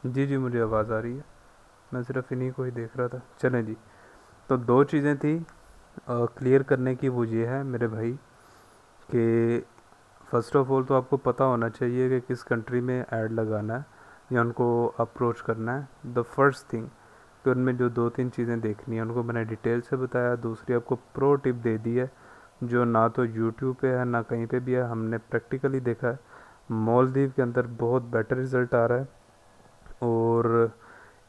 जी जी, मुझे आवाज़ आ रही है। मैं सिर्फ इन्हीं को ही देख रहा था। चलें जी। तो दो चीज़ें थी क्लियर करने की, वो ये है मेरे भाई कि फ़र्स्ट ऑफ ऑल तो आपको पता होना चाहिए कि किस कंट्री में ऐड लगाना है या उनको अप्रोच करना है। द फर्स्ट थिंग कि उनमें जो दो तीन चीज़ें देखनी है उनको मैंने डिटेल से बताया। दूसरी आपको प्रो टिप दे दी है जो ना तो यूट्यूब पे है ना कहीं पे भी है, हमने प्रैक्टिकली देखा है। मालदीव के अंदर बहुत बेटर रिज़ल्ट आ रहा है। और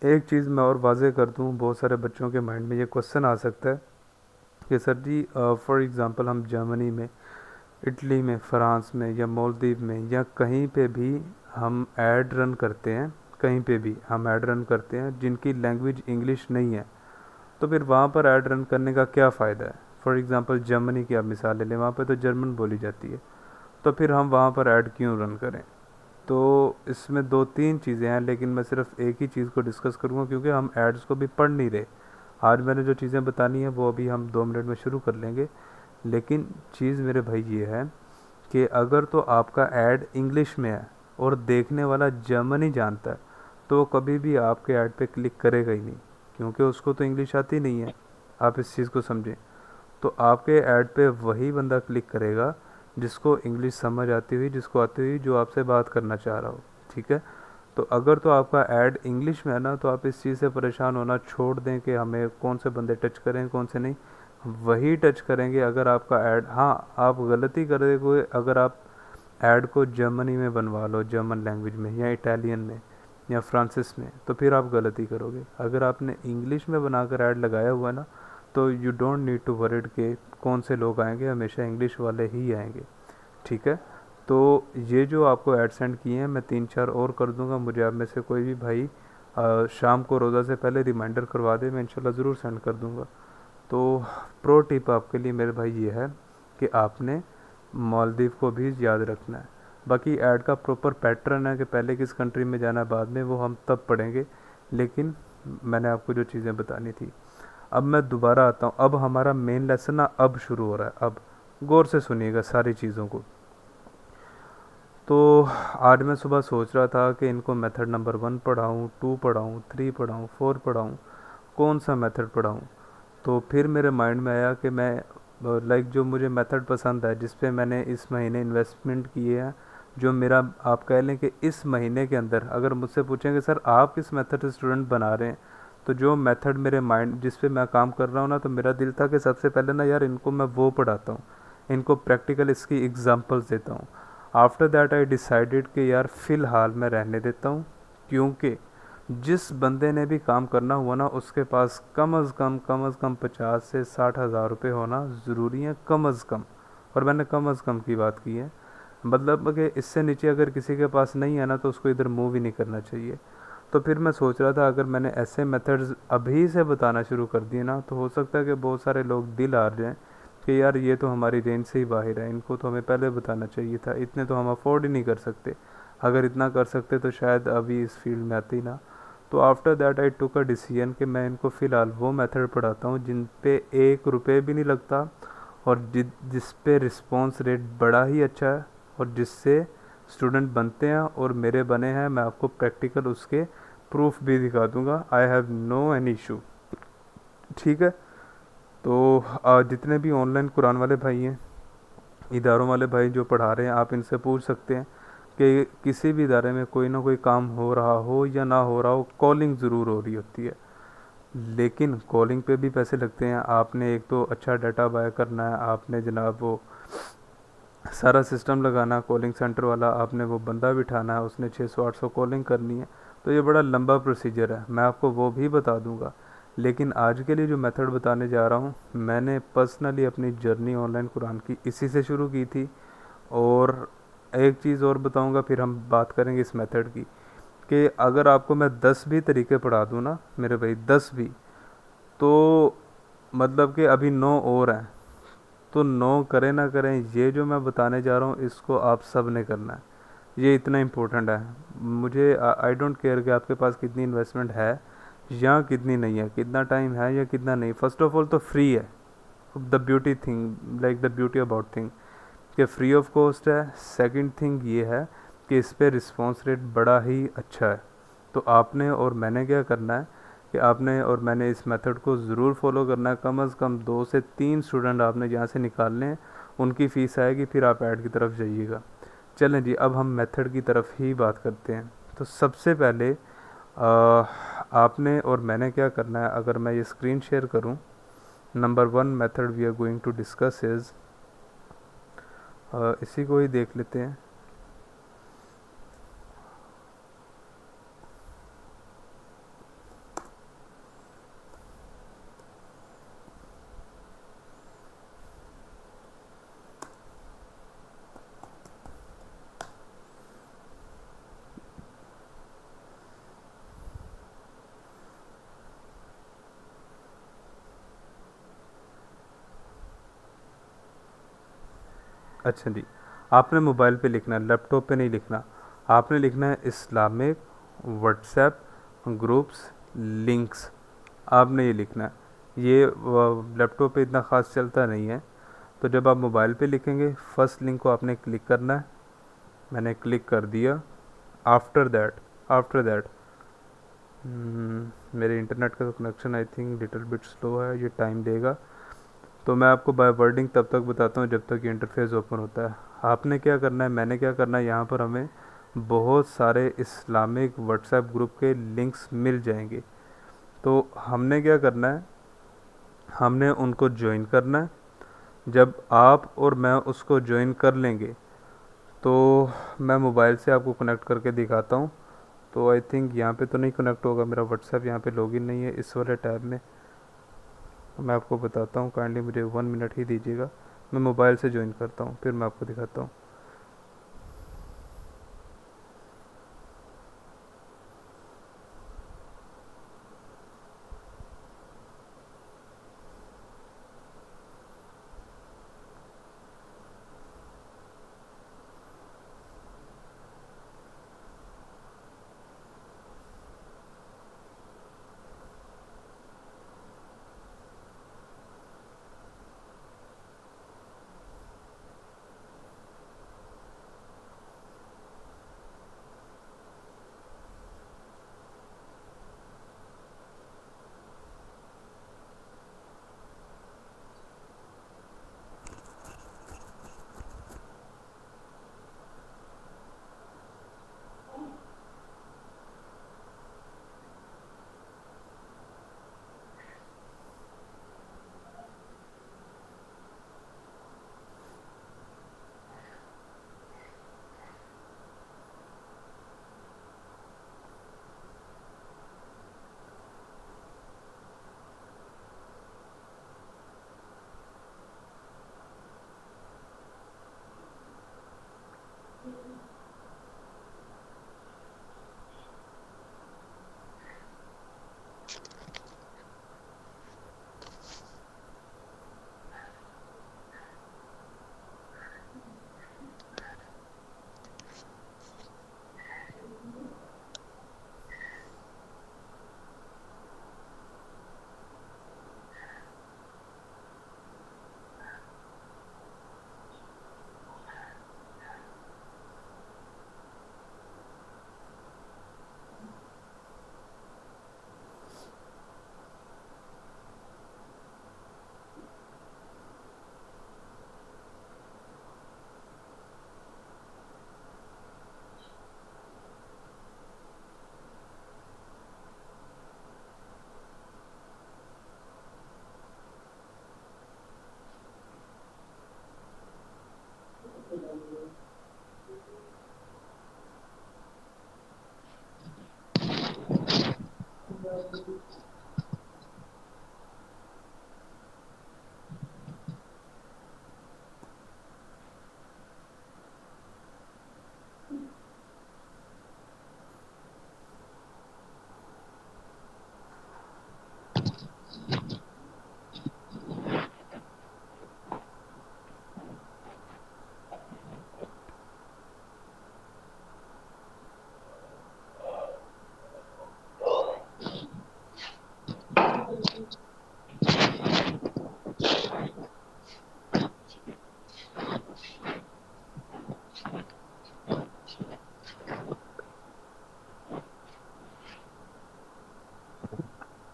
एक चीज़ मैं और वाज़े कर दूं, बहुत सारे बच्चों के माइंड में ये क्वेश्चन आ सकता है कि सर जी फॉर एग्ज़ाम्पल हम जर्मनी में, इटली में, फ्रांस में या मालदीव में या कहीं पे भी हम ऐड रन करते हैं, कहीं पे भी हम ऐड रन करते हैं जिनकी लैंग्वेज इंग्लिश नहीं है, तो फिर वहाँ पर ऐड रन करने का क्या फ़ायदा है। फॉर एग्ज़ाम्पल जर्मनी की आप मिसाल ले लें, वहाँ पे तो जर्मन बोली जाती है, तो फिर हम वहाँ पर ऐड क्यों रन करें। तो इसमें दो तीन चीज़ें हैं, लेकिन मैं सिर्फ एक ही चीज़ को डिस्कस करूँगा क्योंकि हम एड्स को भी पढ़ नहीं रहे। आज मैंने जो चीज़ें बतानी है वो अभी हम 2 मिनट में शुरू कर लेंगे। लेकिन चीज़ मेरे भाई ये है कि अगर तो आपका ऐड इंग्लिश में है और देखने वाला जर्मन ही जानता है, तो वो कभी भी आपके ऐड पे क्लिक करेगा ही नहीं, क्योंकि उसको तो इंग्लिश आती नहीं है। आप इस चीज़ को समझें। तो आपके ऐड पे वही बंदा क्लिक करेगा जिसको इंग्लिश समझ आती हुई, जिसको आती हुई, जो आपसे बात करना चाह रहा हो। ठीक है। तो अगर तो आपका ऐड इंग्लिश में है ना, तो आप इस चीज़ से परेशान होना छोड़ दें कि हमें कौन से बंदे टच करें कौन से नहीं। वही टच करेंगे अगर आपका ऐड, हाँ आप गलती करेंगे अगर आप ऐड को जर्मनी में बनवा लो, जर्मन लैंग्वेज में या इटालियन में या फ्रांसिस में, तो फिर आप गलती करोगे। अगर आपने इंग्लिश में बनाकर ऐड लगाया हुआ है ना, तो you don't need to worried के कौन से लोग आएंगे, हमेशा इंग्लिश वाले ही आएंगे। ठीक है। तो ये जो आपको ऐड सेंड किए हैं, मैं 3-4 और कर दूंगा। मुझे आप में से कोई भी भाई शाम को रोज़ा से पहले रिमाइंडर करवा दे, मैं इंशाल्लाह ज़रूर सेंड कर दूंगा। तो प्रो टिप आपके लिए मेरे भाई ये है कि आपने मालदीव को भी याद रखना है। बाकी ऐड का प्रॉपर पैटर्न है कि पहले किस कंट्री में जाना है बाद में, वो हम तब पढ़ेंगे। लेकिन मैंने आपको जो चीज़ें बतानी थी, अब मैं दोबारा आता हूँ। अब हमारा मेन लेसन ना अब शुरू हो रहा है। अब गौर से सुनिएगा सारी चीज़ों को। तो आज मैं सुबह सोच रहा था कि इनको मेथड नंबर 1 पढ़ाऊँ, 2 पढ़ाऊँ, 3 पढ़ाऊँ, 4 पढ़ाऊँ, कौन सा मेथड पढ़ाऊँ। तो फिर मेरे माइंड में आया कि मैं लाइक जो मुझे मेथड पसंद है, जिस पे मैंने इस महीने इन्वेस्टमेंट किए हैं, जो मेरा आप कह लें कि इस महीने के अंदर अगर मुझसे पूछेंगे सर आप किस मेथड से स्टूडेंट बना रहे हैं, तो जो मेथड मेरे माइंड जिस पे मैं काम कर रहा हूँ ना, तो मेरा दिल था कि सबसे पहले ना यार इनको मैं वो पढ़ाता हूँ, इनको प्रैक्टिकल इसकी एग्जांपल्स देता हूँ। आफ्टर दैट आई डिसाइडेड कि यार फ़िलहाल मैं रहने देता हूँ, क्योंकि जिस बंदे ने भी काम करना हुआ ना, उसके पास कम अज़ कम 50 से 60 हज़ार रुपये होना ज़रूरी है, कम अज़ कम। और मैंने कम अज़ कम की बात की है, मतलब कि इससे नीचे अगर किसी के पास नहीं है ना, तो उसको इधर मूव ही नहीं करना चाहिए। तो फिर मैं सोच रहा था अगर मैंने ऐसे मेथड्स अभी से बताना शुरू कर दिए ना, तो हो सकता है कि बहुत सारे लोग दिल हार जाएं कि यार ये तो हमारी रेंज से ही बाहर है, इनको तो हमें पहले बताना चाहिए था, इतने तो हम अफोर्ड ही नहीं कर सकते। अगर इतना कर सकते तो शायद अभी इस फील्ड में आते ही ना। तो after that I took a decision कि मैं इनको फ़िलहाल वो मेथड पढ़ाता हूँ जिन पे 1 रुपये भी नहीं लगता, और जिस पे रिस्पॉन्स रेट बड़ा ही अच्छा है, और जिससे स्टूडेंट बनते हैं और मेरे बने हैं। मैं आपको प्रैक्टिकल उसके प्रूफ भी दिखा दूंगा। I have no any issue. ठीक है। तो जितने भी ऑनलाइन कुरान वाले भाई हैं, इदारों वाले भाई जो पढ़ा रहे हैं, आप इनसे पूछ सकते हैं कि किसी भी इदारे में कोई ना कोई काम हो रहा हो या ना हो रहा हो, कॉलिंग ज़रूर हो रही होती है। लेकिन कॉलिंग पे भी पैसे लगते हैं। आपने एक तो अच्छा डाटा बाय करना है, आपने जनाब वो सारा सिस्टम लगाना, कॉलिंग सेंटर वाला, आपने वो बंदा बिठाना है, उसने 600-800 कॉलिंग करनी है। तो ये बड़ा लंबा प्रोसीजर है, मैं आपको वो भी बता दूंगा। लेकिन आज के लिए जो मेथड बताने जा रहा हूँ, मैंने पर्सनली अपनी जर्नी ऑनलाइन कुरान की इसी से शुरू की थी। और एक चीज़ और बताऊंगा, फिर हम बात करेंगे इस मेथड की, कि अगर आपको मैं 10 भी तरीके पढ़ा दूँ ना मेरे भाई, 10 भी, तो मतलब कि अभी 9 और हैं। तो 9 करें ना करें, ये जो मैं बताने जा रहा हूँ इसको आप सब ने करना है। ये इतना इम्पोर्टेंट है। मुझे आई डोंट केयर कि आपके पास कितनी इन्वेस्टमेंट है या कितनी नहीं है, कितना टाइम है या कितना नहीं। फर्स्ट ऑफ ऑल तो फ्री है। The beauty thing, like the beauty about thing, कि फ्री ऑफ कॉस्ट है। सेकंड थिंग ये है कि इस पे रिस्पॉन्स रेट बड़ा ही अच्छा है। तो आपने और मैंने क्या करना है कि आपने और मैंने इस मेथड को ज़रूर फॉलो करना है। कम से कम 2 से 3 स्टूडेंट आपने यहाँ से निकालने हैं, उनकी फ़ीस आएगी, फिर आप ऐड की तरफ जाइएगा। चलें जी, अब हम मेथड की तरफ ही बात करते हैं। तो सबसे पहले आपने और मैंने क्या करना है, अगर मैं ये स्क्रीन शेयर करूं, number 1 method we are going to discuss is, इसी को ही देख लेते हैं। अच्छा जी, आपने मोबाइल पे लिखना है, लैपटॉप पे नहीं लिखना। आपने लिखना है इस्लामिक व्हाट्सएप ग्रुप्स लिंक्स, आपने ये लिखना है। ये लैपटॉप पे इतना ख़ास चलता नहीं है, तो जब आप मोबाइल पे लिखेंगे, फर्स्ट लिंक को आपने क्लिक करना है। मैंने क्लिक कर दिया। आफ्टर दैट मेरे इंटरनेट का connection I think little bit slow है, ये टाइम देगा। तो मैं आपको बाय वर्डिंग तब तक बताता हूँ जब तक ये इंटरफेस ओपन होता है। आपने क्या करना है, मैंने क्या करना है, यहाँ पर हमें बहुत सारे इस्लामिक व्हाट्सएप ग्रुप के लिंक्स मिल जाएंगे। तो हमने क्या करना है, हमने उनको ज्वाइन करना है। जब आप और मैं उसको ज्वाइन कर लेंगे, तो मैं मोबाइल से आपको कनेक्ट करके दिखाता हूँ। तो आई थिंक यहाँ पे तो नहीं कनेक्ट होगा, मेरा व्हाट्सएप यहाँ पे लॉगिन नहीं है इस वाले टैब में। मैं आपको बताता हूँ, काइंडली मुझे 1 मिनट ही दीजिएगा। मैं मोबाइल से ज्वाइन करता हूँ, फिर मैं आपको दिखाता हूँ।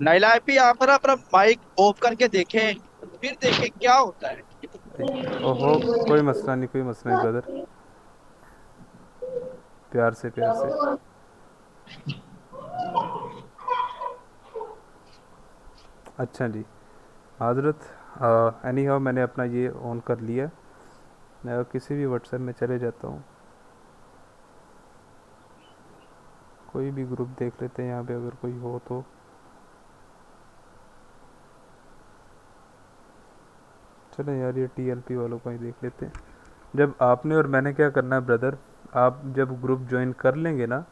नाइला एपी यहाँ पर अपना माइक ऑफ करके देखें, फिर देखें क्या होता है। ओहो, कोई मसला नहीं, कोई मसला नहीं ब्रदर, प्यार से प्यार से। अच्छा जी, हजरत, एनी हाउ मैंने अपना ये ऑन कर लिया। मैं किसी भी व्हाट्सएप में चले जाता हूँ, कोई भी ग्रुप देख लेते हैं यहाँ पे अगर कोई हो तो। चलो यार, ये टीएलपी वालों को ही देख लेते हैं। जब आपने और मैंने क्या करना है ब्रदर, आप जब ग्रुप ज्वाइन कर लेंगे ना,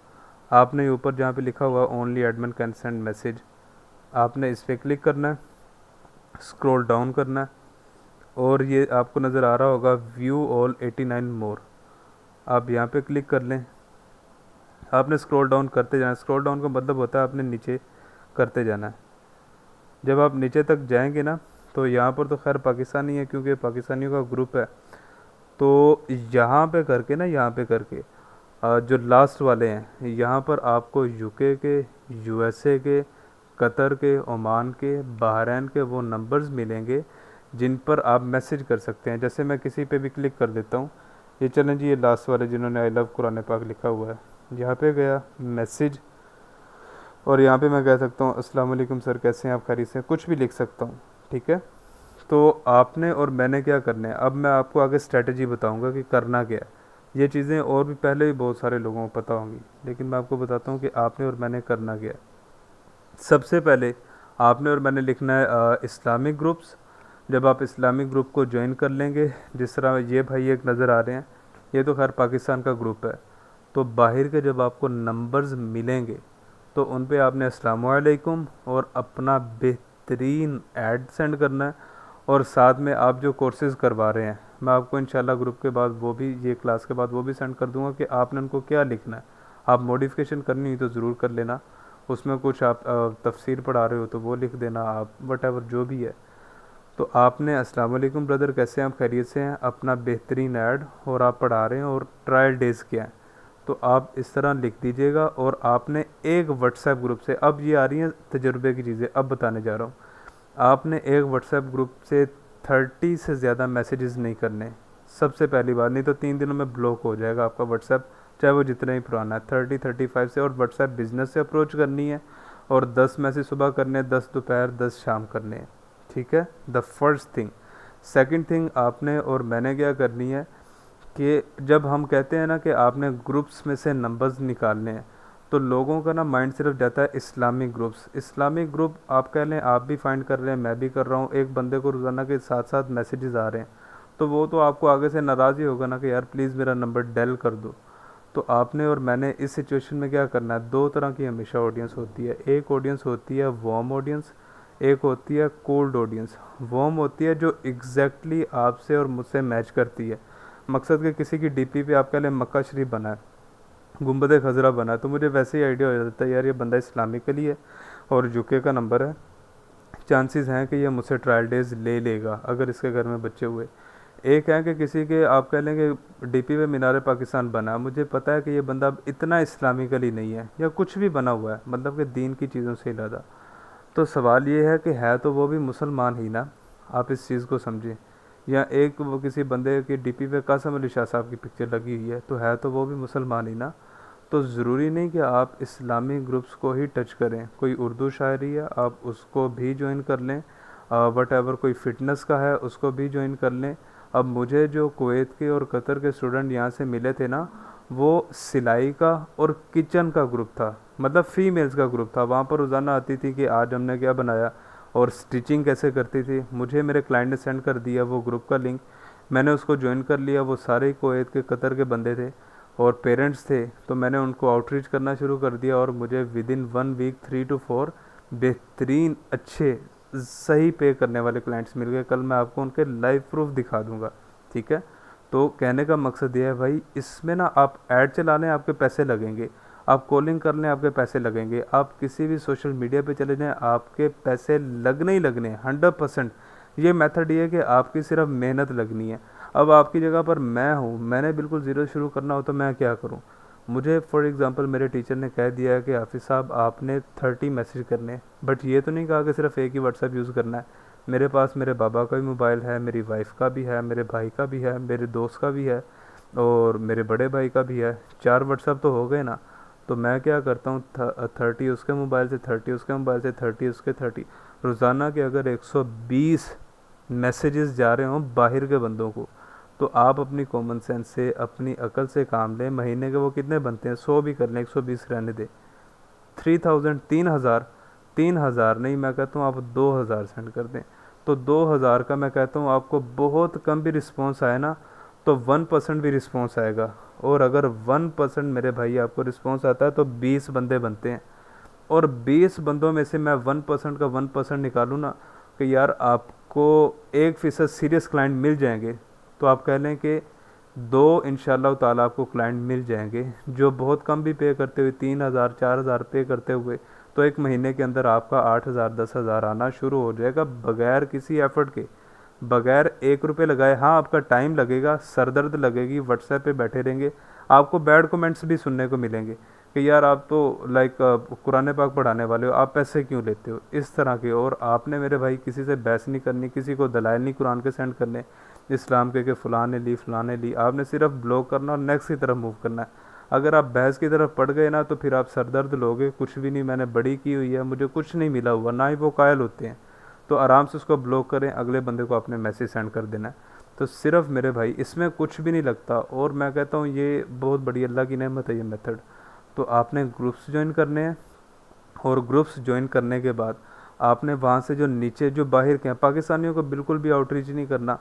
आपने ऊपर जहाँ पे लिखा हुआ only admin can send message, आपने इस पर क्लिक करना है, स्क्रॉल डाउन करना है, और ये आपको नज़र आ रहा होगा व्यू ऑल 89 मोर, आप यहाँ पे क्लिक कर लें। आपने स्क्रॉल डाउन करते जाना है, स्क्रॉल डाउन का मतलब होता है आपने नीचे करते जाना है। जब आप नीचे तक जाएंगे ना, तो यहाँ पर तो खैर पाकिस्तानी है क्योंकि पाकिस्तानियों का ग्रुप है, तो यहाँ पे करके ना, यहाँ पे करके जो लास्ट वाले हैं यहाँ पर आपको यूके के, यूएसए के, कतर के, ओमान के, बहरैन के वो नंबर्स मिलेंगे जिन पर आप मैसेज कर सकते हैं। जैसे मैं किसी पे भी क्लिक कर देता हूँ, ये चलें जी, ये लास्ट वाले जिन्होंने आई लव कुरान पाक लिखा हुआ है, यहाँ पे गया मैसेज, और यहाँ पे मैं कह सकता हूँ अस्सलाम वालेकुम सर, कैसे हैं आप, खैरियत से, कुछ भी लिख सकता हूँ। ठीक है, तो आपने और मैंने क्या करना है, अब मैं आपको आगे स्ट्रेटजी बताऊंगा कि करना क्या है। ये चीज़ें और भी पहले भी बहुत सारे लोगों को पता होंगी, लेकिन मैं आपको बताता हूँ कि आपने और मैंने करना क्या है। सबसे पहले आपने और मैंने लिखना है इस्लामिक ग्रुप्स। जब आप इस्लामिक ग्रुप को ज्वाइन कर लेंगे, जिस तरह ये भाई एक नज़र आ रहे हैं, ये तो खैर पाकिस्तान का ग्रुप है, तो बाहर के जब आपको नंबर्स मिलेंगे तो उन पे आपने अस्सलाम वालेकुम और अपना बेहतरीन ऐड सेंड करना है। और साथ में आप जो कोर्सेज़ करवा रहे हैं, मैं आपको इंशाल्लाह ग्रुप के बाद वो भी, ये क्लास के बाद वो भी सेंड कर दूंगा कि आपने उनको क्या लिखना है। आप मॉडिफिकेशन करनी हुई तो ज़रूर कर लेना, उसमें कुछ आप तफसीर पढ़ा रहे हो तो वो लिख देना, आप वट एवर जो भी है। तो आपने अस्सलाम वालेकुम ब्रदर, कैसे हैं आप, खैरियत से हैं, अपना बेहतरीन ऐड, और आप पढ़ा रहे हैं और ट्रायल डेज़ क्या हैं, तो आप इस तरह लिख दीजिएगा। और आपने एक व्हाट्सएप ग्रुप से, अब ये आ रही हैं तजुर्बे की चीज़ें, अब बताने जा रहा हूँ, आपने एक व्हाट्सएप ग्रुप से 30 से ज़्यादा मैसेजेस नहीं करने, सबसे पहली बात, नहीं तो 3 दिनों में ब्लॉक हो जाएगा आपका व्हाट्सएप, चाहे वो जितना ही पुराना है। 30-35 से, और व्हाट्सएप बिजनेस से अप्रोच करनी है, और 10 मैसेज सुबह करने हैं, 10 दोपहर, 10 शाम करने हैं। ठीक है, the first thing. Second thing, आपने और मैंने क्या करनी है कि जब हम कहते हैं ना कि आपने ग्रुप्स में से नंबर्स निकालने हैं, तो लोगों का ना माइंड सिर्फ जाता है इस्लामिक ग्रुप्स। इस्लामिक ग्रुप आप कह लें, आप भी फाइंड कर रहे हैं, मैं भी कर रहा हूँ, एक बंदे को रोज़ाना के साथ साथ मैसेजेस आ रहे हैं, तो वो तो आपको आगे से नाराज़ ही होगा ना कि यार प्लीज़ मेरा नंबर डेल कर दो। तो आपने और मैंने इस सिचुएशन में क्या करना है, दो तरह की हमेशा ऑडियंस होती है। एक ऑडियंस होती है वार्म ऑडियंस, एक होती है कोल्ड ऑडियंस। वार्म होती है जो एग्जैक्टली आपसे और मुझसे मैच करती है। मकसद के किसी की डीपी पे आप कह लें मक्का शरीफ बना है, गुम्बद खजरा बना है, तो मुझे वैसे ही आइडिया हो जाता है यार ये बंदा इस्लामिकली है और यूके का नंबर है, चांसेस हैं कि ये मुझसे ट्रायल डेज ले लेगा अगर इसके घर में बच्चे हुए। एक है कि किसी के आप कह लेंगे डीपी पे मीनार पाकिस्तान बना, मुझे पता है कि ये बंदा अब इतना इस्लामिकली नहीं है, या कुछ भी बना हुआ है, मतलब कि दीन की चीज़ों से इलादा। तो सवाल ये है कि है तो वो भी मुसलमान ही ना, आप इस चीज़ को समझें। या एक वो किसी बंदे की डीपी पे कासम अली शाह साहब की पिक्चर लगी हुई है, तो है तो वो भी मुसलमान ही ना। तो ज़रूरी नहीं कि आप इस्लामी ग्रुप्स को ही टच करें, कोई उर्दू शायरी है आप उसको भी ज्वाइन कर लें, वट एवर कोई फ़िटनेस का है उसको भी ज्वाइन कर लें। अब मुझे जो कुवैत के और कतर के स्टूडेंट यहाँ से मिले थे ना, वो सिलाई का और किचन का ग्रुप था, मतलब फ़ीमेल्स का ग्रुप था। वहाँ पर रोज़ाना आती थी कि आज हमने क्या बनाया, और स्टिचिंग कैसे करती थी। मुझे मेरे क्लाइंट ने सेंड कर दिया वो ग्रुप का लिंक, मैंने उसको ज्वाइन कर लिया। वो सारे कुवैत के कतर के बंदे थे और पेरेंट्स थे, तो मैंने उनको आउटरीच करना शुरू कर दिया, और मुझे विद इन 1 वीक 3 to 4 बेहतरीन अच्छे सही पे करने वाले क्लाइंट्स मिल गए। कल मैं आपको उनके लाइव प्रूफ दिखा दूंगा। ठीक है, तो कहने का मकसद ये है भाई, इसमें ना आप ऐड चला लें आपके पैसे लगेंगे, आप कॉलिंग कर लें आपके पैसे लगेंगे, आप किसी भी सोशल मीडिया पे चले जाएं आपके पैसे लगने ही लगने 100%। ये मेथड ये है कि आपकी सिर्फ मेहनत लगनी है। अब आपकी जगह पर मैं हूँ, मैंने बिल्कुल ज़ीरो शुरू करना हो तो मैं क्या करूँ, मुझे फॉर एग्ज़ाम्पल मेरे टीचर ने कह दिया है कि हाफिज़ साहब आपने 30 मैसेज करने हैं, बट ये तो नहीं कहा कि सिर्फ एक ही व्हाट्सएप यूज़ करना है। मेरे पास मेरे बाबा का भी मोबाइल है, मेरी वाइफ का भी है, मेरे भाई का भी है, मेरे दोस्त का भी है, और मेरे बड़े भाई का भी है। 4 व्हाट्सएप तो हो गए ना। तो मैं क्या करता हूँ, 30 उसके मोबाइल से, 30 उसके मोबाइल से, 30 उसके, 30 रोज़ाना के अगर 120 मैसेजेस जा रहे हों बाहर के बंदों को, तो आप अपनी कॉमन सेंस से, अपनी अकल से काम लें। महीने के वो कितने बनते हैं, 100 भी कर लें, 120 रहने दें, 3000, 3000, 3000 नहीं, मैं कहता हूँ आप 2000 सेंड कर दें। तो 2000 का मैं कहता हूँ आपको बहुत कम भी रिस्पॉन्स आए ना, तो 1% भी रिस्पॉन्स आएगा। और अगर 1% मेरे भाई आपको रिस्पॉन्स आता है तो 20 बंदे बनते हैं। और 20 बंदों में से मैं 1% का 1% निकालूँ ना, कि यार आपको 1% सीरियस क्लाइंट मिल जाएंगे, तो आप कह लें कि दो इंशाल्लाह ताला आपको क्लाइंट मिल जाएंगे जो बहुत कम भी पे करते हुए, 3000 4000 पे करते हुए, तो एक महीने के अंदर आपका 8000 10,000 आना शुरू हो जाएगा बगैर किसी एफर्ट के, बगैर 1 रुपये लगाए। हाँ, आपका टाइम लगेगा, सरदर्द लगेगी, व्हाट्सएप पे बैठे रहेंगे, आपको बैड कमेंट्स भी सुनने को मिलेंगे कि यार आप तो लाइक कुरान पाक पढ़ाने वाले हो, आप पैसे क्यों लेते हो, इस तरह के। और आपने मेरे भाई किसी से बहस नहीं करनी, किसी को दलाइल नहीं कुरान के सेंड करने इस्लाम के कि फ़लाँ ने ली फ़लाँ ने ली। आपने सिर्फ ब्लॉक करना और नेक्स्ट की तरफ मूव करना है। अगर आप बहस की तरफ पड़ गए ना, तो फिर आप सरदर्द लोगे, कुछ भी नहीं मैंने बड़ी की हुई है, मुझे कुछ नहीं मिला हुआ, ना ही वो कायल होते हैं। तो आराम से उसको ब्लॉक करें, अगले बंदे को आपने मैसेज सेंड कर देना है। तो सिर्फ मेरे भाई इसमें कुछ भी नहीं लगता, और मैं कहता हूँ ये बहुत बड़ी अल्लाह की नेमत है ये मेथड। तो आपने ग्रुप्स ज्वाइन करने हैं, और ग्रुप्स ज्वाइन करने के बाद आपने वहाँ से जो नीचे जो बाहर के हैं, पाकिस्तानियों को बिल्कुल भी आउटरीच नहीं करना।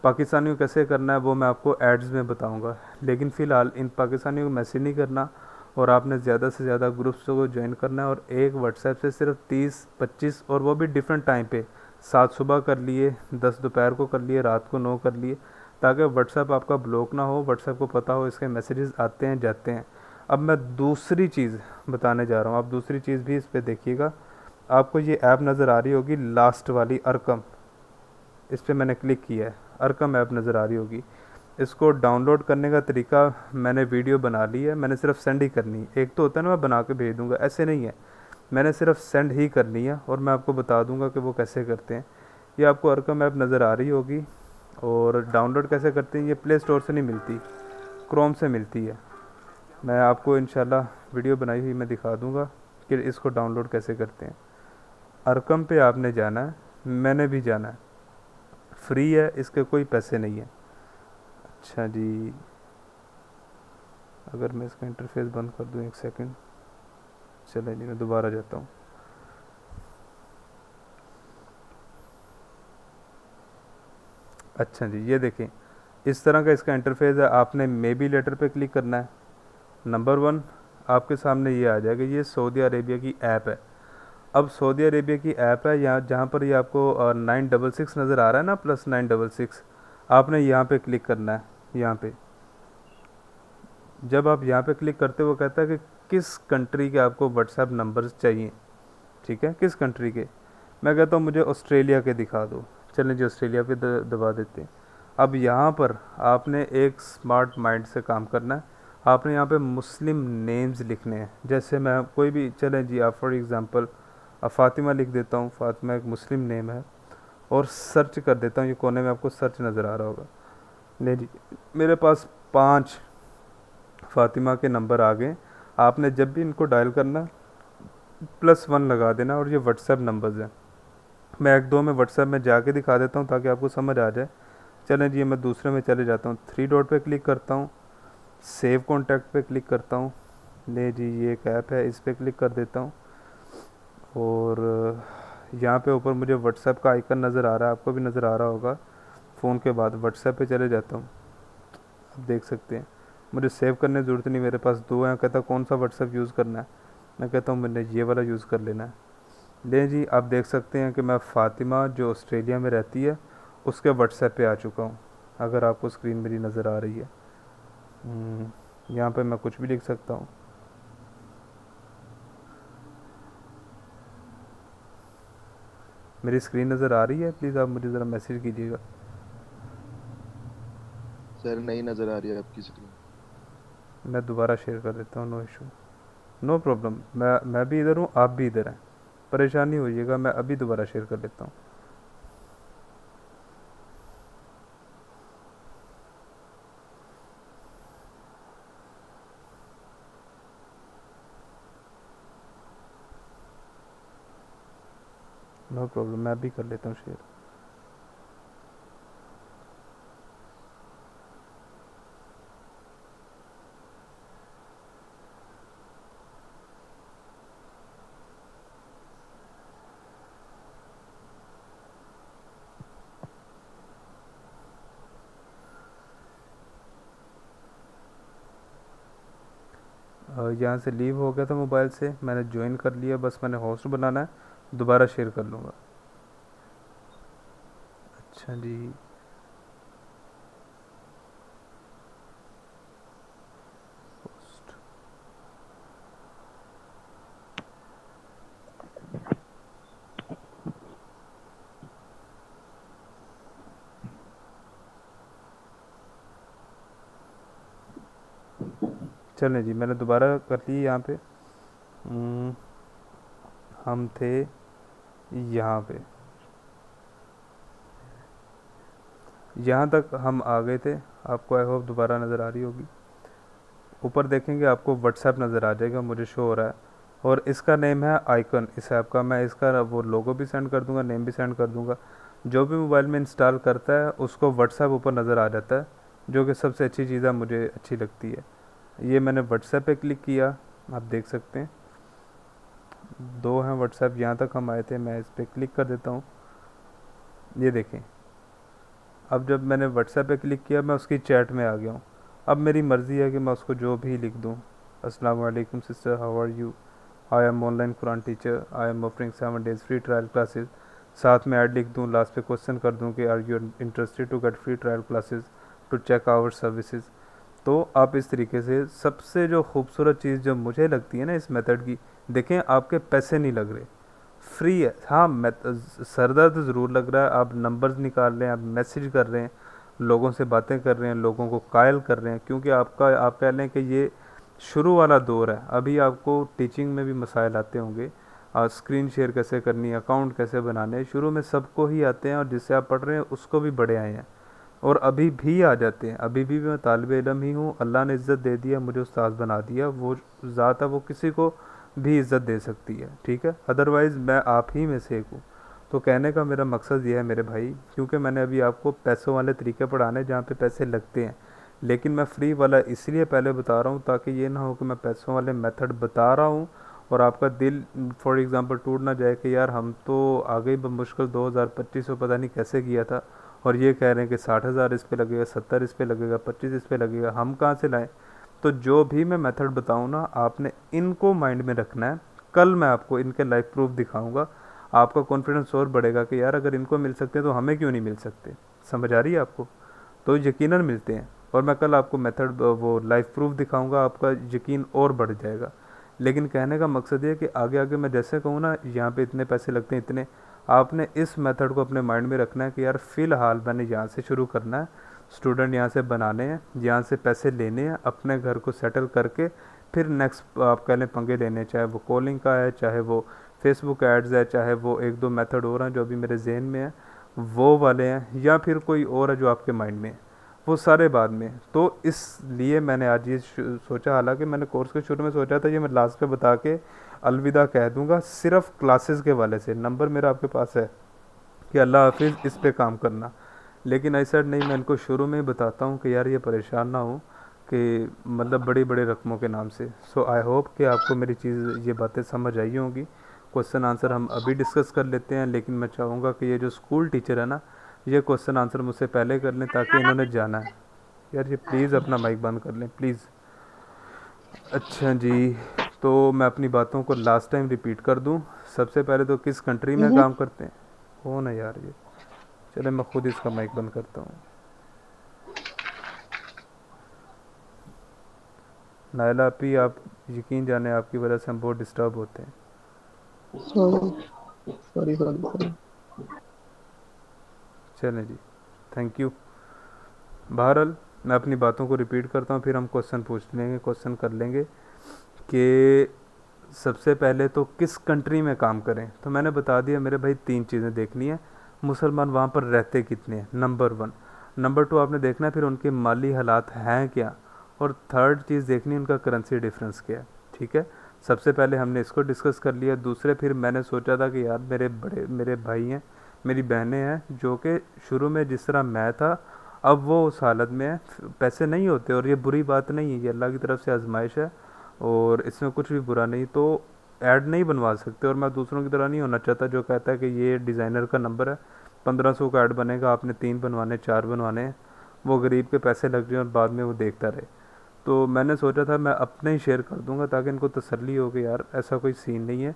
पाकिस्तानियों को कैसे करना है वो मैं आपको एड्स में बताऊंगा, लेकिन फ़िलहाल इन पाकिस्तानियों को मैसेज नहीं करना, और आपने ज़्यादा से ज़्यादा ग्रुप्स को ज्वाइन करना है। और एक व्हाट्सएप से सिर्फ 30 25, और वो भी डिफरेंट टाइम पे, 7 सुबह कर लिए, 10 दोपहर को कर लिए, रात को 9 कर लिए, ताकि व्हाट्सएप आपका ब्लॉक ना हो, व्हाट्सएप को पता हो इसके मैसेजेस आते हैं जाते हैं। अब मैं दूसरी चीज़ बताने जा रहा हूँ, आप दूसरी चीज़ भी इस पर देखिएगा। आपको ये ऐप नज़र आ रही होगी लास्ट वाली, अरकम, इस पर मैंने क्लिक किया है, अरकम ऐप नज़र आ रही होगी। इसको डाउनलोड करने का तरीका मैंने वीडियो बना ली है, मैंने सिर्फ सेंड ही करनी है। एक तो होता है ना मैं बना के भेज दूँगा, ऐसे नहीं है, मैंने सिर्फ सेंड ही करनी है, और मैं आपको बता दूंगा कि वो कैसे करते हैं। ये आपको अरकम ऐप नज़र आ रही होगी। और डाउनलोड कैसे करते हैं, ये प्ले स्टोर से नहीं मिलती, क्रोम से मिलती है। मैं आपको इंशाल्लाह वीडियो बनाई हुई मैं दिखा दूंगा कि इसको डाउनलोड कैसे करते हैं। अरकम पे आपने जाना है, मैंने भी जाना है, फ्री है, इसके कोई पैसे नहीं है। अच्छा जी, अगर मैं इसका इंटरफेस बंद कर दूं, एक सेकंड, चले जी मैं दोबारा जाता हूँ। अच्छा जी, ये देखें, इस तरह का इसका इंटरफेस है। आपने मे बी लेटर पे क्लिक करना है। नंबर 1 आपके सामने ये आ जाएगा, ये सऊदी अरेबिया की ऐप है। अब सऊदी अरेबिया की ऐप है, यहाँ जहाँ पर ये आपको 966 नज़र आ रहा है ना, +966, आपने यहाँ पे क्लिक करना है। यहाँ पे जब आप यहाँ पे क्लिक करते हो, वो कहता है कि किस कंट्री के आपको व्हाट्सएप नंबर्स चाहिए, ठीक है, किस कंट्री के। मैं कहता हूँ मुझे ऑस्ट्रेलिया के दिखा दो। चलें जी, ऑस्ट्रेलिया पे दबा देते हैं। अब यहाँ पर आपने एक स्मार्ट माइंड से काम करना है। आपने यहाँ पे मुस्लिम नेम्स लिखने हैं, जैसे मैं कोई भी, चलें जी, आप फॉर एग्ज़ाम्पल फ़ातिमा लिख देता हूँ, फ़ातिमा एक मुस्लिम नेम है, और सर्च कर देता हूँ। ये कोने में आपको सर्च नज़र आ रहा होगा। ले जी, मेरे पास 5 फ़ातिमा के नंबर आ गए। आपने जब भी इनको डायल करना, +1 लगा देना, और ये व्हाट्सएप नंबर्स हैं। मैं एक दो में व्हाट्सएप में जाके दिखा देता हूँ ताकि आपको समझ आ जाए। चलें जी, मैं दूसरे में चले जाता हूँ, 3 डॉट पे क्लिक करता हूँ, सेव कॉन्टैक्ट पे क्लिक करता हूँ। ले जी, ये एक ऐप है, इस पर क्लिक कर देता हूँ, और यहाँ पे ऊपर मुझे व्हाट्सएप का आइकन नज़र आ रहा है, आपको भी नज़र आ रहा होगा। फ़ोन के बाद व्हाट्सएप पे चले जाता हूँ, आप देख सकते हैं मुझे सेव करने की ज़रूरत नहीं, मेरे पास 2 हैं। कहता कौन सा व्हाट्सएप यूज़ करना है, मैं कहता हूँ मैंने ये वाला यूज़ कर लेना है। ले जी, आप देख सकते हैं कि मैं फ़ातिमा जो ऑस्ट्रेलिया में रहती है उसके व्हाट्सएप पे आ चुका हूँ, अगर आपको स्क्रीन मेरी नज़र आ रही है। यहाँ पे मैं कुछ भी लिख सकता हूँ। मेरी स्क्रीन नज़र आ रही है, प्लीज़ आप मुझे ज़रा मैसेज कीजिएगा। सर नहीं नजर आ रही है आपकी स्क्रीन। मैं दोबारा शेयर कर देता हूँ, नो इशू, नो प्रॉब्लम। मैं भी इधर हूँ, आप भी इधर हैं, परेशानी होइएगा, मैं अभी दोबारा शेयर कर लेता हूँ। नो प्रॉब्लम, मैं अभी कर लेता हूँ शेयर। यहाँ से लीव हो गया था मोबाइल से, मैंने ज्वाइन कर लिया, बस मैंने होस्ट बनाना है, दोबारा शेयर कर लूँगा। अच्छा जी। होस्ट। चलें जी, मैंने दोबारा कर ली यहाँ पे। हम्म, हम थे यहाँ पे, यहाँ तक हम आ गए थे। आपको आई होप दोबारा नज़र आ रही होगी। ऊपर देखेंगे आपको व्हाट्सएप नज़र आ जाएगा, मुझे शो हो रहा है, और इसका नेम है आइकन इस ऐप का। मैं इसका वो लोगो भी सेंड कर दूंगा, नेम भी सेंड कर दूंगा। जो भी मोबाइल में इंस्टॉल करता है उसको व्हाट्सएप ऊपर नज़र आ जाता है, जो कि सबसे अच्छी चीज़ है, मुझे अच्छी लगती है। ये मैंने व्हाट्सएप पे क्लिक किया, आप देख सकते हैं दो हैं व्हाट्सएप, यहाँ तक हम आए थे। मैं इस पर क्लिक कर देता हूँ, ये देखें। अब जब मैंने व्हाट्सएप पे क्लिक किया, मैं उसकी चैट में आ गया हूँ। अब मेरी मर्ज़ी है कि मैं उसको जो भी लिख दूँ, अस्सलाम वालेकुम sister, how are you, I am online Quran teacher, I am offering 7 days free trial classes. साथ में ऐड लिख दूँ, लास्ट पे क्वेश्चन कर दूँ कि are you interested to get free trial classes to check our services. तो आप इस तरीके से, सबसे जो खूबसूरत चीज़ जो मुझे लगती है ना इस मेथड की, देखें आपके पैसे नहीं लग रहे, फ्री है। हाँ, मैं सर दर्द ज़रूर लग रहा है, आप नंबर्स निकाल रहे हैं, आप मैसेज कर रहे हैं, लोगों से बातें कर रहे हैं, लोगों को कायल कर रहे हैं, क्योंकि आपका, आप कह लें कि ये शुरू वाला दौर है। अभी आपको टीचिंग में भी मसाइल आते होंगे, स्क्रीन शेयर कैसे करनी है, अकाउंट कैसे बनाने हैं, शुरू में सबको ही आते हैं, और जिससे आप पढ़ रहे हैं उसको भी बड़े आए हैं, और अभी भी आ जाते हैं। अभी भी मैं तालिब इल्म ही हूँ, अल्लाह ने इज़्ज़त दे दिया, मुझे उस्ताद बना दिया, वो ज़ात है, वो किसी को भी इज़्ज़त दे सकती है, ठीक है। अदरवाइज़ मैं आप ही में से एक हूँ। तो कहने का मेरा मकसद ये है मेरे भाई, क्योंकि मैंने अभी आपको पैसों वाले तरीके पढ़ाने जहाँ पे पैसे लगते हैं, लेकिन मैं फ्री वाला इसलिए पहले बता रहा हूँ ताकि ये ना हो कि मैं पैसों वाले मेथड बता रहा हूँ और आपका दिल फॉर एग्ज़ाम्पल टूट ना जाए कि यार हम तो आ गई बमुश्किल 2025 पता नहीं कैसे किया था, और ये कह रहे हैं कि 60,000 इस पे लगेगा, 70 इस पे लगेगा, 25 इस पे लगेगा, हम कहाँ से लाएं। तो जो भी मैं मेथड बताऊँ ना, आपने इनको माइंड में रखना है। कल मैं आपको इनके लाइव प्रूफ दिखाऊंगा, आपका कॉन्फिडेंस और बढ़ेगा कि यार अगर इनको मिल सकते हैं तो हमें क्यों नहीं मिल सकते। समझ आ रही है आपको? तो यकीनन मिलते हैं, और मैं कल आपको मेथड वो लाइव प्रूफ दिखाऊंगा, आपका यकीन और बढ़ जाएगा। लेकिन कहने का मकसद ये है कि आगे आगे मैं जैसे कहूँ ना, यहाँ पे इतने पैसे लगते हैं इतने, आपने इस मेथड को अपने माइंड में रखना है कि यार फ़िलहाल मैंने यहाँ से शुरू करना है, स्टूडेंट यहाँ से बनाने हैं, यहाँ से पैसे लेने हैं, अपने घर को सेटल करके फिर नेक्स्ट आप कह लें पंगे लेने, चाहे वो कॉलिंग का है, चाहे वो फेसबुक एड्स है, चाहे वो एक दो मेथड और हैं जो अभी मेरे जहन में है वो वाले हैं, या फिर कोई और है जो आपके माइंड में है, वो सारे बाद में। तो इसलिए मैंने आज ये सोचा, हालांकि मैंने कोर्स के शुरू में सोचा था ये मैं लास्ट पे बता के अलविदा कह दूंगा, सिर्फ क्लासेस के वाले से। नंबर मेरा आपके पास है कि अल्लाह हाफिज़ इस पे काम करना, लेकिन ऐसा नहीं, मैं इनको शुरू में ही बताता हूँ कि यार ये परेशान ना हो कि मतलब बड़ी बड़ी रकमों के नाम से। सो आई होप कि आपको मेरी चीज़ ये बातें समझ आई होंगी। क्वेश्चन आंसर हम अभी डिस्कस कर लेते हैं, लेकिन मैं चाहूँगा कि ये जो स्कूल टीचर है ना, ये क्वेश्चन आंसर मुझसे पहले कर लें ताकि इन्होंने जाना है। यार ये प्लीज़ अपना माइक बंद कर लें प्लीज़। अच्छा जी, तो मैं अपनी बातों को लास्ट टाइम रिपीट कर दूं। सबसे पहले तो किस कंट्री में काम करते हैं, कौन है यार ये। चले मैं खुद इसका माइक बंद करता हूँ। नायला अपी, आप यकीन जाने आपकी वजह से हम बहुत डिस्टर्ब होते हैं। Sorry sorry sorry sorry. चलें जी, थैंक यू। बहरहाल मैं अपनी बातों को रिपीट करता हूँ, फिर हम क्वेश्चन पूछ लेंगे, क्वेश्चन कर लेंगे कि सबसे पहले तो किस कंट्री में काम करें। तो मैंने बता दिया मेरे भाई, 3 चीज़ें देखनी है। मुसलमान वहाँ पर रहते कितने हैं, नंबर 1। नंबर 2 आपने देखना है फिर उनके माली हालात हैं क्या। और थर्ड चीज़ देखनी है उनका करेंसी डिफरेंस क्या है। ठीक है, सबसे पहले हमने इसको डिस्कस कर लिया। दूसरे फिर मैंने सोचा था कि यार मेरे भाई हैं, मेरी बहनें हैं, जो कि शुरू में जिस तरह मैं था अब वो उस हालत में है। पैसे नहीं होते, और ये बुरी बात नहीं है, ये अल्लाह की तरफ से आजमाइश है और इसमें कुछ भी बुरा नहीं। तो ऐड नहीं बनवा सकते, और मैं दूसरों की तरह नहीं होना चाहता जो कहता है कि ये डिज़ाइनर का नंबर है, 1500 का ऐड बनेगा, आपने 3 बनवाने 4 बनवाने हैं, वो गरीब के पैसे लग जाए और बाद में वो देखता रहे। तो मैंने सोचा था मैं अपने ही शेयर कर दूंगा ताकि इनको तसल्ली हो कि यार ऐसा कोई सीन नहीं है।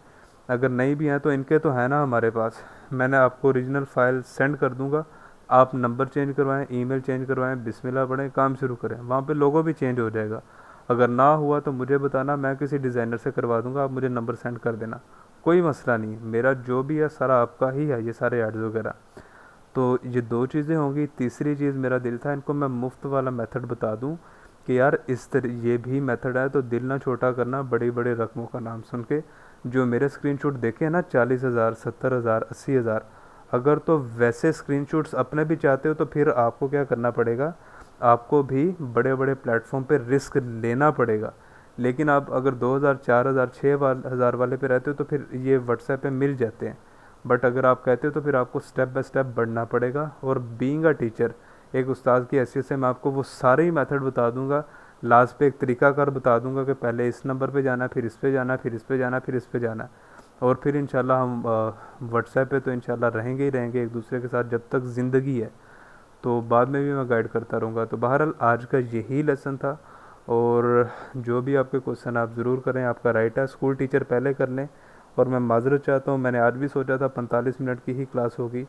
अगर नहीं भी हैं तो इनके तो है ना हमारे पास। मैंने आपको ओरिजिनल फ़ाइल सेंड कर दूंगा, आप नंबर चेंज करवाएं, ईमेल चेंज करवाएं, बिस्मिल्लाह पढ़ें, काम शुरू करें। वहाँ पे लोगो भी चेंज हो जाएगा। अगर ना हुआ तो मुझे बताना, मैं किसी डिज़ाइनर से करवा दूंगा, आप मुझे नंबर सेंड कर देना, कोई मसला नहीं है। मेरा जो भी है सारा आपका ही है, ये सारे एड्स वगैरह। तो ये 2 चीज़ें होंगी। तीसरी चीज़ मेरा दिल था इनको मैं मुफ्त वाला मेथड बता दूं कि यार इस तरह ये भी मेथड है, तो दिल ना छोटा करना बड़ी बड़े रकमों का नाम सुन के। जो मेरे स्क्रीनशॉट देखे हैं ना 40,000, 70,000, 80,000, अगर तो वैसे स्क्रीनशॉट्स अपने भी चाहते हो तो फिर आपको क्या करना पड़ेगा, आपको भी बड़े बड़े प्लेटफॉर्म पे रिस्क लेना पड़ेगा। लेकिन आप अगर 2,000, 4,000, 6,000 वाले पे रहते हो तो फिर ये व्हाट्सएप पे मिल जाते हैं। बट अगर आप कहते हो तो फिर आपको स्टेप बाय स्टेप बढ़ना पड़ेगा। और बीइंग अ टीचर, एक उस्ताद की हैसियत से मैं आपको वो सारे ही मेथड बता दूंगा। लास्ट पे एक तरीकाकार बता दूंगा कि पहले इस नंबर पे जाना है, फिर इस पे जाना है, फिर इस पे जाना है, फिर इस पे जाना है। और फिर इंशाल्लाह हम व्हाट्सएप पे तो इंशाल्लाह रहेंगे ही रहेंगे एक दूसरे के साथ जब तक ज़िंदगी है। तो बाद में भी मैं गाइड करता रहूँगा। तो बहरहाल आज का यही लेसन था। और जो भी आपके क्वेश्चन आप ज़रूर करें, आपका राइट है, स्कूल टीचर पहले कर लें। और मैं माजरत चाहता हूँ, मैंने आज भी सोचा था 45 मिनट की ही क्लास होगी,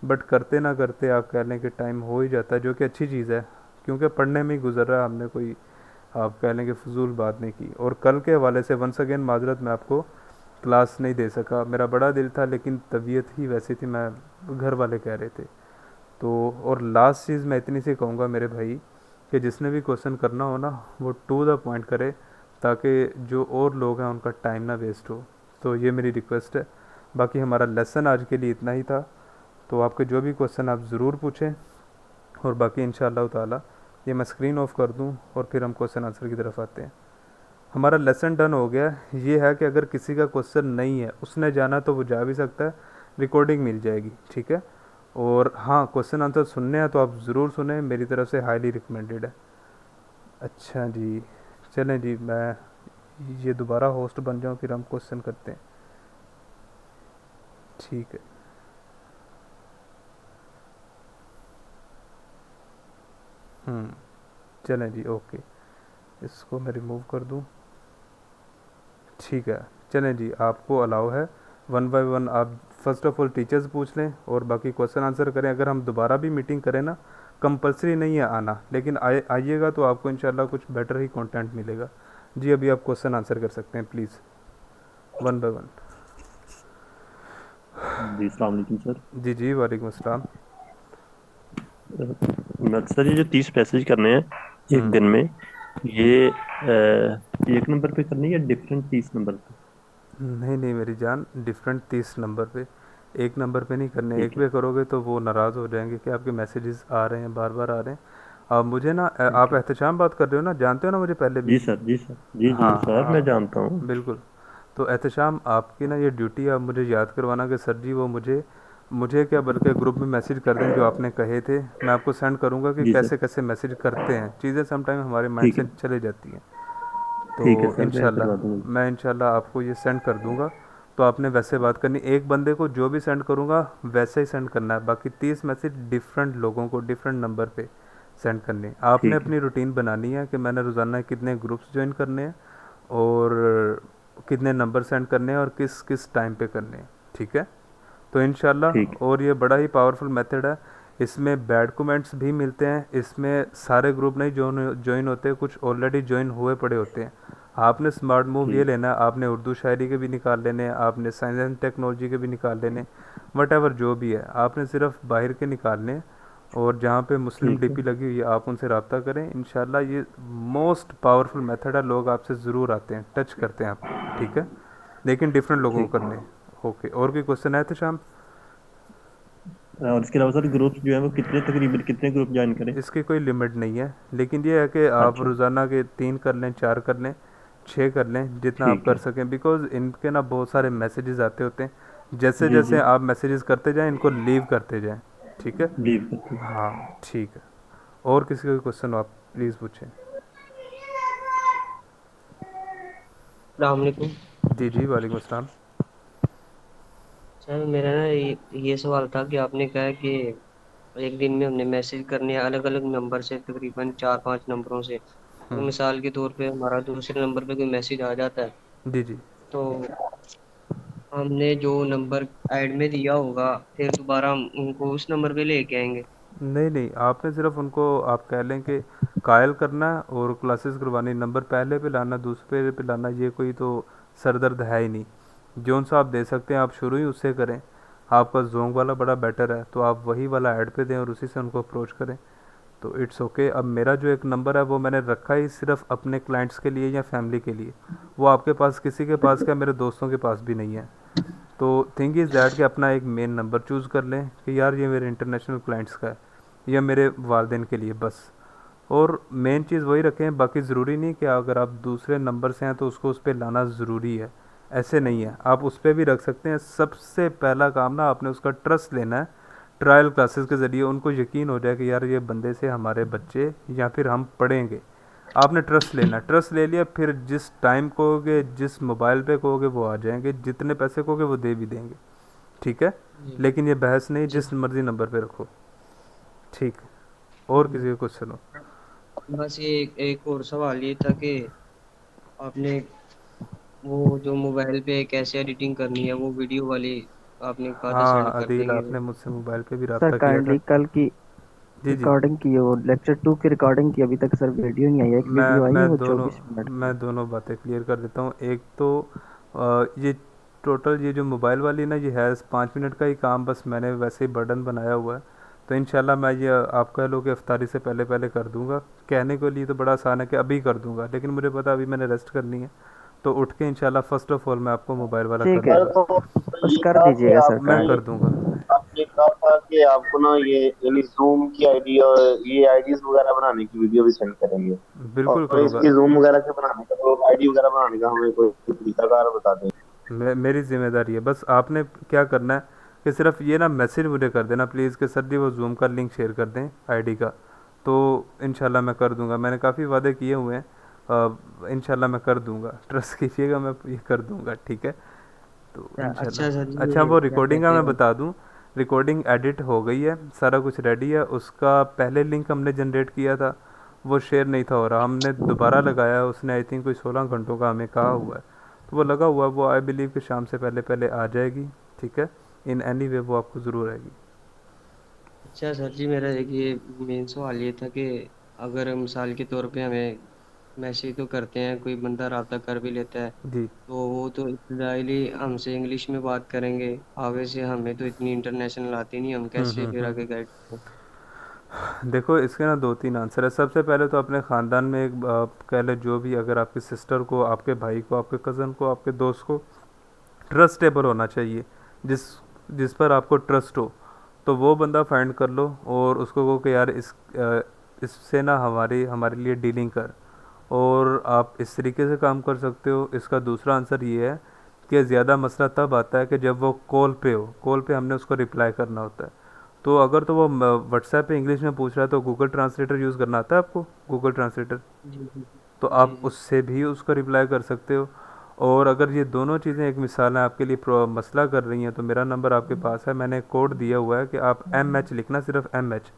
बट करते ना करते आप कह लें कि टाइम हो ही जाता है, जो कि अच्छी चीज़ है क्योंकि पढ़ने में ही गुजर रहा है, हमने कोई आप कह लें कि फजूल बात नहीं की। और कल के हवाले से वंस अगेन माजरत, मैं आपको क्लास नहीं दे सका, मेरा बड़ा दिल था लेकिन तबीयत ही वैसी थी, मैं घर वाले कह रहे थे। तो और लास्ट चीज़ मैं इतनी सी कहूँगा मेरे भाई कि जिसने भी क्वेश्चन करना हो ना वो टू द पॉइंट करे, ताकि जो और लोग हैं उनका टाइम ना वेस्ट हो। तो ये मेरी रिक्वेस्ट है। बाकी हमारा लेसन आज के लिए इतना ही था। तो आपके जो भी क्वेश्चन आप ज़रूर पूछें, और बाकी इंशाअल्लाह ताला ये मैं स्क्रीन ऑफ कर दूं और फिर हम क्वेश्चन आंसर की तरफ आते हैं। हमारा लेसन डन हो गया। ये है कि अगर किसी का क्वेश्चन नहीं है, उसने जाना तो वो जा भी सकता है, रिकॉर्डिंग मिल जाएगी, ठीक है। और हाँ, क्वेश्चन आंसर सुनने हैं तो आप ज़रूर सुने, मेरी तरफ से हाईली रिकमेंडेड है। अच्छा जी, चलें जी, मैं ये दोबारा होस्ट बन जाऊँ फिर हम क्वेश्चन करते हैं। ठीक है। चलें जी, ओके, इसको मैं रिमूव कर दूँ। ठीक है, चलें जी, आपको अलाउ है। वन बाय वन आप फर्स्ट ऑफ ऑल टीचर्स पूछ लें और बाकी क्वेश्चन आंसर करें। अगर हम दोबारा भी मीटिंग करें ना, कंपलसरी नहीं है आना, लेकिन आइएगा तो आपको इंशाल्लाह कुछ बेटर ही कंटेंट मिलेगा। जी, अभी आप क्वेश्चन आंसर कर सकते हैं प्लीज़, वन बाय वन। जी अस्सलाम वालेकुम सर। जी जी, वालेकुम अस्सलाम। सर ये जो 30 मैसेज करने हैं एक दिन में, ये एक नंबर पे करनी है या डिफरेंट 30 नंबर पे? नहीं नहीं मेरी जान, डिफरेंट 30 नंबर पे, एक नंबर पे नहीं करने। एक ठीक है, पे करोगे तो वो नाराज़ हो जाएंगे कि आपके मैसेजेस आ रहे हैं, बार बार आ रहे हैं। अब मुझे ना ठीक आप है। एहतशाम बात कर रहे हो ना, जानते हो ना मुझे पहले भी। जी सर, जी सर, जी जी हाँ सर, मैं हाँ, जानता हूँ। बिल्कुल। तो एहतशाम आपकी ना ये ड्यूटी है, आप मुझे याद करवाना कि सर जी वो मुझे मुझे क्या बल्कि ग्रुप में मैसेज कर दें जो आपने कहे थे। मैं आपको सेंड करूँगा कि जी सर, कैसे कैसे मैसेज करते हैं, चीज़ें समटाइम हमारे माइंड ठीक से है, चले जाती हैं। तो ठीक है सर, मैं करवा इंशाल्लाह दूँगा। मैं इंशाल्लाह आपको ये सेंड कर दूंगा। तो आपने वैसे बात करनी, एक बंदे को जो भी सेंड करूंगा वैसे ही सेंड करना है। बाकी 30 मैसेज डिफरेंट लोगों को डिफरेंट नंबर पे सेंड करने हैं। आपने ठीक है, अपनी रूटीन बनानी है कि मैंने रोज़ाना कितने ग्रुप्स ज्वाइन करने हैं और कितने नंबर सेंड करने हैं और किस किस टाइम पे करने हैं, ठीक है। तो ठीक इंशाल्लाह, और ये बड़ा ही पावरफुल मेथड है। इसमें बैड कमेंट्स भी मिलते हैं, इसमें सारे ग्रुप नहीं ज्वाइन होते, कुछ ऑलरेडी ज्वाइन हुए पड़े होते हैं। आपने स्मार्ट मूव ये ठीक लेना है, आपने उर्दू शायरी के भी निकाल लेने हैं, आपने साइंस एंड टेक्नोलॉजी के भी निकाल लेने, वट एवर जो भी है आपने सिर्फ बाहर के निकालने हैं। और जहाँ पे मुस्लिम ठीक है। डीपी लगी हुई है आप उनसे रब्ता करें, इंशाल्लाह ये मोस्ट पावरफुल मेथड है, लोग आपसे ज़रूर आते हैं, टच करते हैं आपको, ठीक है, लेकिन डिफरेंट लोगों को ठीक करने है। हैं। ओके, और कोई क्वेश्चन है तो शाम? और इसके अलावा सर ग्रुप्स जो है वो कितने, तकरीबन कितने ग्रुप ज्वाइन करें? इसकी कोई लिमिट नहीं है, लेकिन ये है कि आप अच्छा। रोज़ाना के 3 कर लें, 4 कर लें, 6 कर लें, जितना आप ठीक कर है। सकें, बिकॉज़ इनके ना बहुत सारे मैसेजेस आते होते हैं, जैसे जी जैसे जी। आप मैसेजेस करते जाएं इनको लीव करते जाएं, ठीक है। लीव करते हैं। हाँ, ठीक है। और किसी का क्वेश्चन हो आप प्लीज़ पूछें। अस्सलाम वालेकुम। जी जी, वालेकुम अस्सलाम। सर मेरा ना ये सवाल था कि आपने कहा कि एक दिन में हमने मैसेज करने अलग अलग नंबर से, तकरीबन 4-5 नंबरों से। तो हम्म। मिसाल के तौर पे हमारा दूसरे नंबर पे कोई मैसेज आ जाता है, जी जी। तो हमने जो नंबर ऐड में दिया होगा फिर दोबारा हम उनको उस नंबर पे लेके आएंगे। नहीं नहीं, आपने सिर्फ उनको आप कह लें कि कायल करना है और क्लासेस करवानी, नंबर पहले पे लाना, दूसरे पे लाना, ये कोई तो सर दर्द है ही नहीं। जोन सा आप दे सकते हैं आप शुरू ही उससे करें। आपका जोंग वाला बड़ा बेटर है, तो आप वही वाला ऐड पे दें और उसी से उनको अप्रोच करें, तो इट्स ओके। अब मेरा जो एक नंबर है वो मैंने रखा ही सिर्फ अपने क्लाइंट्स के लिए या फैमिली के लिए, वो आपके पास किसी के पास क्या, मेरे दोस्तों के पास भी नहीं है। तो थिंग इज़ दैट कि अपना एक मेन नंबर चूज़ कर लें कि यार ये मेरे इंटरनेशनल क्लाइंट्स का है या मेरे वालदेन के लिए बस। और मेन चीज़ वही रखें, बाकी ज़रूरी नहीं कि अगर आप दूसरे नंबर से हैं तो उसको उस पर लाना ज़रूरी है, ऐसे नहीं है, आप उस पर भी रख सकते हैं। सबसे पहला काम ना आपने उसका ट्रस्ट लेना है, ट्रायल क्लासेस के ज़रिए उनको यकीन हो जाए कि यार ये बंदे से हमारे बच्चे या फिर हम पढ़ेंगे। आपने ट्रस्ट लेना, ट्रस्ट ले लिया, फिर जिस टाइम कहोगे जिस मोबाइल पे कहोगे वो आ जाएंगे, जितने पैसे कहोगे वो दे भी देंगे, ठीक है। जी लेकिन ये बहस नहीं, जी। जिस मर्जी नंबर पे रखो, ठीक। और किसी का क्वेश्चन हो? बस ये एक और सवाल ये था कि आपने वो जो मोबाइल पे कैसे एडिटिंग करनी है वो वीडियो वाली, आपने कहा था हाँ सेंड कर अदील, देंगे आपने वो। मुझसे मोबाइल पे भी सर रब्ता किया था। काइंडली कल की जी जी। रिकॉर्डिंग की है, वो लेक्चर 2 की रिकॉर्डिंग की, अभी तक सर वीडियो नहीं आई है। एक मैं वीडियो आई है मैं वो दोनों 24 मिनट की मैं है। दोनों बातें क्लियर कर देता हूँ। एक तो ये टोटल ये जो मोबाइल वाली ना, ये है 5 मिनट का ही काम, बस मैंने वैसे ही बर्डन बनाया हुआ है। तो इंशाल्लाह मैं ये आप कह लो कि अफ्तारी से पहले पहले कर दूंगा। कहने के लिए तो बड़ा आसान है कि अभी कर दूंगा, लेकिन मुझे पता अभी मैंने रेस्ट करनी है, तो उठ के इंशाल्लाह फ़र्स्ट ऑफ ऑल मैं आपको मोबाइल वाला कर ठीक है, सर दूंगा। तो बस ये कर था कि दीजिएगा सर आपने मैं काइंडली। कर दूंगा। आपने कहा था कि आपको ना ये यानी जूम की आईडी और ये आईडीज वगैरह बनाने की वीडियो भी सेंड करेंगे। बिल्कुल और करूँगा। इसकी जूम वगैरह के बनाने का तो आईडी वगैरह बनाने का हमें कोई तरीकाकार बता दें। मेरी ज़िम्मेदारी है, बस आपने क्या करना है कि सिर्फ ये ना मैसेज मुझे कर देना प्लीज़ कि सर जी वो जूम का लिंक शेयर कर दें आईडी का, तो इंशाल्लाह मैं कर दूंगा। मैंने काफ़ी वादे किए हुए हैं, इंशाल्लाह मैं कर दूंगा, ट्रस्ट कीजिएगा, मैं ये कर दूंगा, ठीक है। तो अच्छा सर इंशाल्लाह। जी, अच्छा, ये वो क्या रिकॉर्डिंग का कहते मैं हैं। बता दूं, रिकॉर्डिंग एडिट हो गई है, सारा कुछ रेडी है, उसका पहले लिंक हमने जनरेट किया था, वो शेयर नहीं था हो रहा, हमने दोबारा लगाया, उसने आई थिंक कोई 16 घंटों का हमें कहा हुआ है, तो वो लगा हुआ है, वो आई बिलीव कि शाम से पहले पहले आ जाएगी, ठीक है। इन एनी वे वो आपको ज़रूर आएगी। अच्छा सर जी, मेरा एक ये मेन सवाल ये था कि अगर मिसाल के तौर पे हमें मैसेज तो करते हैं, कोई बंदा रब्ता कर भी लेता है, जी। तो वो तो इब्तदाई हमसे इंग्लिश में बात करेंगे, आगे से हमें तो इतनी इंटरनेशनल आती नहीं, हम कैसे फिर आगे गाइड करें। देखो इसके ना दो तीन आंसर है। सबसे पहले तो अपने ख़ानदान में एक कह ले जो भी, अगर आपकी सिस्टर को, आपके भाई को, आपके कज़न को, आपके दोस्त को ट्रस्टेबल होना चाहिए, जिस जिस पर आपको ट्रस्ट हो, तो वो बंदा फाइंड कर लो और उसको कहो कि यार इससे ना हमारी हमारे लिए डीलिंग कर, और आप इस तरीके से काम कर सकते हो। इसका दूसरा आंसर ये है कि ज़्यादा मसला तब आता है कि जब वो कॉल पे हो, कॉल पे हमने उसको रिप्लाई करना होता है, तो अगर तो वो व्हाट्सएप पे इंग्लिश में पूछ रहा है तो गूगल ट्रांसलेटर यूज़ करना आता है आपको, गूगल ट्रांसलेटर, जी जी तो जी आप जी। उससे भी उसको रिप्लाई कर सकते हो। और अगर ये दोनों चीज़ें एक मिसाल है आपके लिए मसला कर रही हैं, तो मेरा नंबर आपके पास है, मैंने कोड दिया हुआ है कि आप एम एच लिखना, सिर्फ एम एच,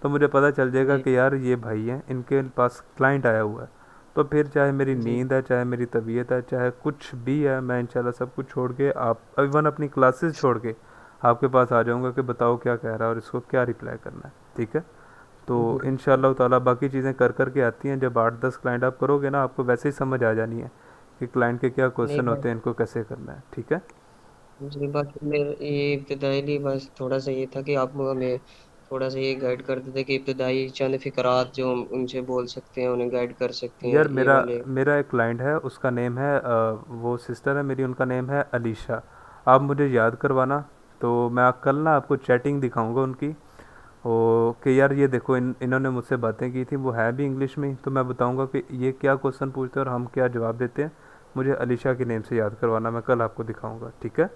तो मुझे पता चल जाएगा जी कि यार ये भाई हैं, इनके पास क्लाइंट आया हुआ है। तो फिर चाहे मेरी जी नींद है, चाहे मेरी तबीयत है, चाहे कुछ भी है, मैं इंशाल्लाह सब कुछ छोड़ के, आप इवन अपनी क्लासेस छोड़ के आपके पास आ जाऊंगा कि बताओ क्या कह रहा है और इसको क्या रिप्लाई करना है, ठीक है। तो जी। इंशाल्लाह ताला बाकी चीज़ें कर कर के आती हैं, जब 8-10 क्लाइंट आप करोगे ना, आपको वैसे ही समझ आ जानी है कि क्लाइंट के क्या नहीं क्वेश्चन बस होते हैं, इनको कैसे करना है, ठीक है। दूसरी बात तो मेरे ये इब्तदाई बस थोड़ा सा ये था कि आप हमें थोड़ा सा ये गाइड कर देते कि इब्तदाई चंद फिकरात जो हम उनसे बोल सकते हैं, उन्हें गाइड कर सकते हैं यार ये मेरा वाले। मेरा एक क्लाइंट है, उसका नेम है वो सिस्टर है मेरी, उनका नेम है अलीशा। आप मुझे याद करवाना, तो मैं कल ना आपको चैटिंग दिखाऊंगा उनकी। ओ कि यार ये देखो, इन्होंने मुझसे बातें की थी, वो है भी इंग्लिश में ही, तो मैं बताऊंगा कि ये क्या क्वेश्चन पूछते हैं और हम क्या जवाब देते हैं। मुझे अलीशा के नेम से याद करवाना, मैं कल आपको दिखाऊंगा, ठीक है?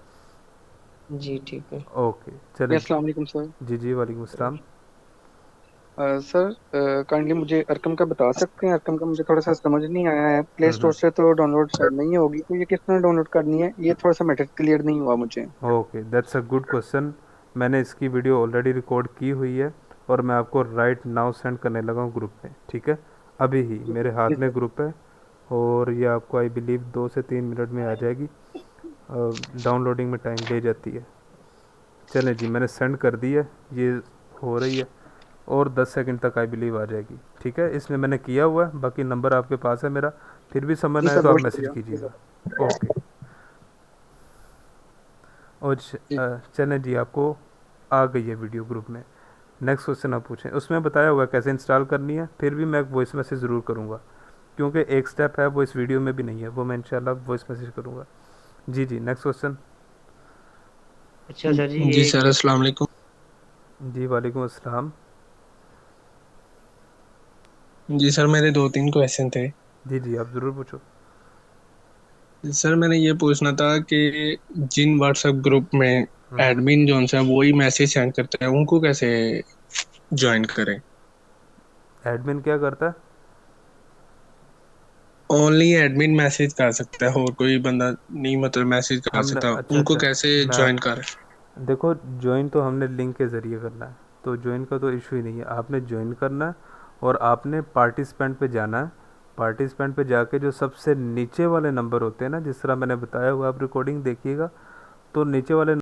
जी ठीक है। ओके जी चलें। अस्सलाम वालेकुम सर। जी जी वालेकुम अस्सलाम। सर काइंडली मुझे अरकम का बता सकते हैं? अरकम का मुझे थोड़ा सा समझ नहीं आया है, प्ले स्टोर से तो डाउनलोड शायद नहीं होगी, तो ये किस तरह डाउनलोड करनी है, ये थोड़ा सा मैटर क्लियर नहीं हुआ मुझे। Okay that's a good question. मैंने इसकी वीडियो ऑलरेडी रिकॉर्ड की हुई है और मैं आपको राइट नाउ सेंड करने लगा हूँ ग्रुप में, ठीक है? अभी ही मेरे जी हाथ में सर। ग्रुप है और ये आपको आई बिलीव 2 से 3 मिनट में आ जाएगी। डाउनलोडिंग में टाइम ले जाती है। चलें जी, मैंने सेंड कर दी है, ये हो रही है और 10 सेकंड तक आई बिलीव आ जाएगी, ठीक है? इसमें मैंने किया हुआ है, बाकी नंबर आपके पास है मेरा, फिर भी समझ जी ना आए सर, तो आप बहुत मैसेज शुक्रिया। कीजिएगा। ओके। और जी चलें जी, आपको आ गई है वीडियो ग्रुप में। नेक्स्ट क्वेश्चन आप पूछें, उसमें बताया हुआ है कैसे इंस्टॉल करनी है, फिर भी मैं वॉइस मैसेज ज़रूर करूँगा, क्योंकि एक स्टेप है वो इस वीडियो में भी नहीं है, वो मैं इंशाल्लाह वॉइस मैसेज करूँगा। जी जी, नेक्स्ट क्वेश्चन। अच्छा सर जी जी एक। सर, अस्सलाम वालेकुम। जी वालेकुम अस्सलाम। जी सर, मेरे दो तीन क्वेश्चन थे। जी जी, आप ज़रूर पूछो। सर मैंने ये पूछना था कि जिन व्हाट्सएप ग्रुप में हम्म। एडमिन जो है वही मैसेज सेंड करते हैं, उनको कैसे ज्वाइन करें? एडमिन क्या करता है? ओनली एडमिन मैसेज कर सकता है और कोई बंदा नहीं मतलब मैसेज कर हमने सकता, अच्छा उनको अच्छा, कैसे मैं ज्वाइन करें? देखो, ज्वाइन तो हमने लिंक के ज़रिए करना है, तो ज्वाइन का तो इशू ही नहीं है। आपने ज्वाइन करना है और आपने पार्टिसिपेंट पे जाना है। पार्टिसिपेंट पे जाके जो सबसे नीचे वाले नंबर होते हैं ना, जिस तरह मैंने बताया हुआ, आप रिकॉर्डिंग देखिएगा, तो नीचे वाले